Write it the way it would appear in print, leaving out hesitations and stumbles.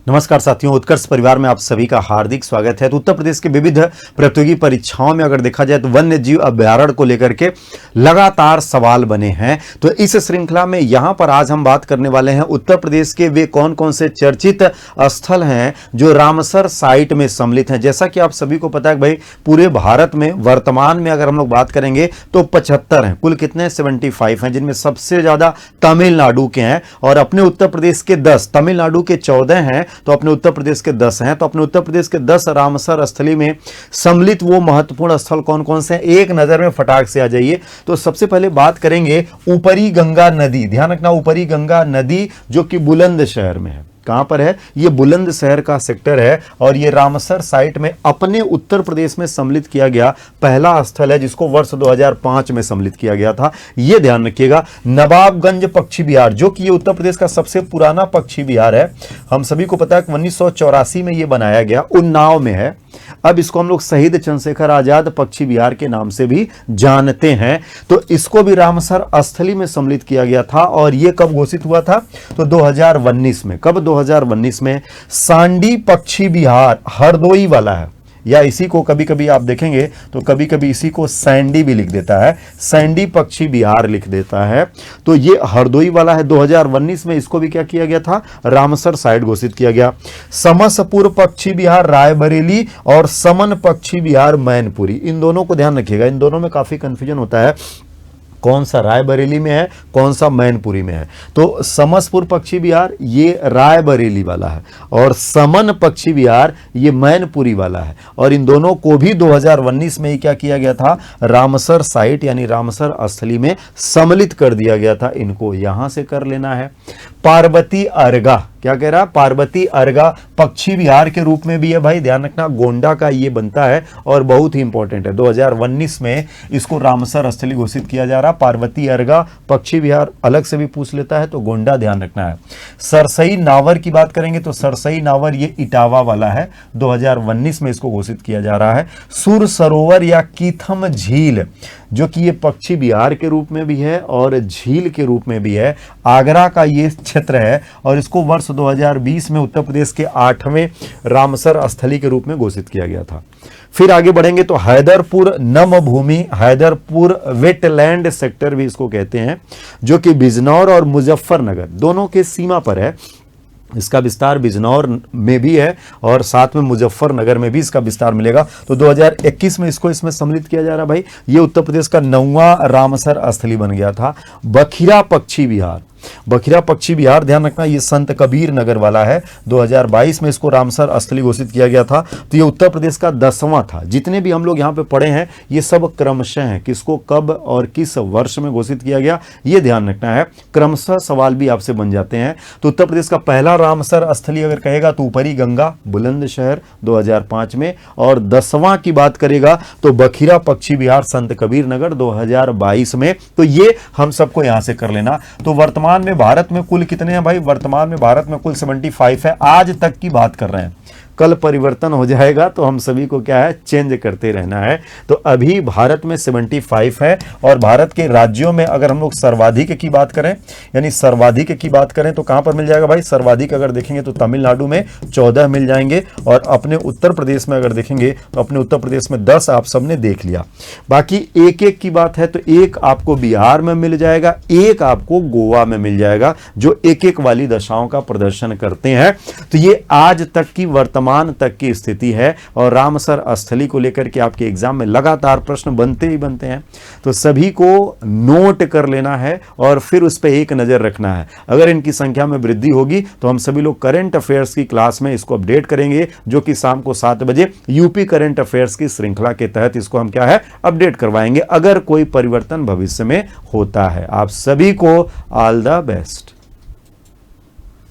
नमस्कार साथियों, उत्कर्ष परिवार में आप सभी का हार्दिक स्वागत है। तो उत्तर प्रदेश के विविध प्रतियोगी परीक्षाओं में अगर देखा जाए तो वन्य जीव अभ्यारण्य को लेकर के लगातार सवाल बने हैं। तो इस श्रृंखला में यहां पर आज हम बात करने वाले हैं उत्तर प्रदेश के वे कौन कौन से चर्चित स्थल हैं जो रामसर साइट में सम्मिलित हैं। जैसा कि आप सभी को पता है भाई, पूरे भारत में वर्तमान में अगर हम लोग बात करेंगे तो 75 हैं, कुल कितने 75 हैं, जिनमें सबसे ज्यादा तमिलनाडु के हैं और अपने उत्तर प्रदेश के 10, तमिलनाडु के 14 हैं तो अपने उत्तर प्रदेश के 10 हैं। तो अपने उत्तर प्रदेश के 10 रामसर स्थली में सम्मिलित वो महत्वपूर्ण स्थल कौन कौन से हैं, एक नजर में फटाक से आ जाइए। तो सबसे पहले बात करेंगे ऊपरी गंगा नदी। ध्यान रखना, ऊपरी गंगा नदी जो कि बुलंदशहर में है। कहां पर है? ये बुलंदशहर का सेक्टर है और ये रामसर साइट में अपने उत्तर प्रदेश में सम्मिलित किया गया पहला स्थल है, जिसको वर्ष 2005 में सम्मिलित किया गया था। ये ध्यान रखिएगा। नवाबगंज पक्षी विहार, जो कि ये उत्तर प्रदेश का सबसे पुराना पक्षी विहार है। हम सभी को पता है कि 1984 में ये बनाया गया, उन्नाव में है। अब इसको हम लोग शहीद चंद्रशेखर आजाद पक्षी विहार के नाम से भी जानते हैं। तो इसको भी रामसर स्थली में सम्मिलित किया गया था और यह कब घोषित हुआ था? तो 2019 में। कब? 2019 में। सांडी पक्षी विहार हरदोई वाला है, या इसी को कभी कभी आप देखेंगे तो कभी कभी इसी को सैंडी भी लिख देता है, सैंडी पक्षी विहार लिख देता है। तो ये हरदोई वाला है। 2019 में इसको भी क्या किया गया था? रामसर साइट घोषित किया गया। समसपुर पक्षी विहार रायबरेली और समन पक्षी विहार मैनपुरी, इन दोनों को ध्यान रखिएगा, इन दोनों में काफी कंफ्यूजन होता है, कौन सा रायबरेली में है, कौन सा मैनपुरी में है। तो समसपुर पक्षी विहार ये रायबरेली वाला है और समन पक्षी विहार ये मैनपुरी वाला है। और इन दोनों को भी 2019 में ही क्या किया गया था? रामसर साइट यानी रामसर स्थली में सम्मिलित कर दिया गया था। इनको यहां से कर लेना है। पार्वती अर्गा, क्या कह रहा है? पार्वती अर्गा पक्षी विहार के रूप में भी है भाई, ध्यान रखना, गोंडा का ये बनता है और बहुत ही इंपॉर्टेंट है। 2019 में इसको रामसर स्थली घोषित किया जा रहा। पार्वती अर्गा पक्षी विहार अलग से भी पूछ लेता है तो गोंडा ध्यान रखना है। सरसई नावर की बात करेंगे तो सरसई नावर ये इटावा वाला है, 2019 में इसको घोषित किया जा रहा है। सुर सरोवर या कीथम झील, जो कि ये पक्षी विहार के रूप में भी है और झील के रूप में भी है, आगरा का ये क्षेत्र है और इसको वर्ष 2020 में उत्तर प्रदेश के 8वें रामसर स्थली के रूप में घोषित किया गया था। फिर आगे बढ़ेंगे तो हैदरपुर नम भूमि, हैदरपुर वेटलैंड सेक्टर भी इसको कहते हैं, जो कि बिजनौर और मुजफ्फरनगर दोनों के सीमा पर है। इसका विस्तार बिजनौर में भी है और साथ में मुजफ्फरनगर में भी इसका विस्तार मिलेगा। तो 2021 में इसको इसमें सम्मिलित किया जा रहा भाई। ये उत्तर प्रदेश का 9वां रामसर स्थली बन गया था। बखिरा पक्षी विहार, बखिरा पक्षी विहार ध्यान रखना, ये संत कबीर नगर वाला है। 2022 में इसको रामसर स्थली घोषित किया गया था। तो ये उत्तर प्रदेश का 10वां था। जितने भी हम लोग यहाँ पे पढ़े हैं ये सब क्रमशः हैं, किसको कब और किस वर्ष में घोषित किया गया ये ध्यान रखना है। क्रमशः सवाल भी आपसे बन जाते हैं। तो उत्तर प्रदेश का पहला रामसर स्थली अगर कहेगा तो ऊपरी गंगा बुलंदशहर 2005 में, और 10वां की बात करेगा तो बखिरा पक्षी विहार संत कबीर नगर 2022 में। तो ये हम सबको यहां से कर लेना। तो वर्तमान में भारत में कुल कितने हैं भाई? वर्तमान में भारत में कुल 75 है, आज तक की बात कर रहे हैं। कल परिवर्तन हो जाएगा तो हम सभी को क्या है, चेंज करते रहना है। तो अभी भारत में 75 है और भारत के राज्यों में अगर हम लोग सर्वाधिक की बात करें, यानी सर्वाधिक की बात करें तो कहां पर मिल जाएगा भाई? सर्वाधिक अगर देखेंगे तो तमिलनाडु में 14 मिल जाएंगे और अपने उत्तर प्रदेश में अगर देखेंगे तो अपने उत्तर प्रदेश में 10 आप सबने देख लिया। बाकी एक एक की बात है तो एक आपको बिहार में मिल जाएगा, एक आपको गोवा में मिल जाएगा, जो एक एक वाली दशाओं का प्रदर्शन करते हैं। तो ये आज तक की वर्तमान तक की स्थिति है और रामसर स्थली को लेकर के आपके एग्जाम में लगातार प्रश्न बनते ही बनते हैं। तो सभी को नोट कर लेना है और फिर उस पर एक नजर रखना है। अगर इनकी संख्या में वृद्धि होगी तो हम सभी लोग करंट अफेयर्स की क्लास में इसको अपडेट करेंगे, जो कि शाम को 7 बजे यूपी करंट अफेयर्स की श्रृंखला के तहत इसको हम क्या है, अपडेट करवाएंगे, अगर कोई परिवर्तन भविष्य में होता है। आप सभी को ऑल द बेस्ट।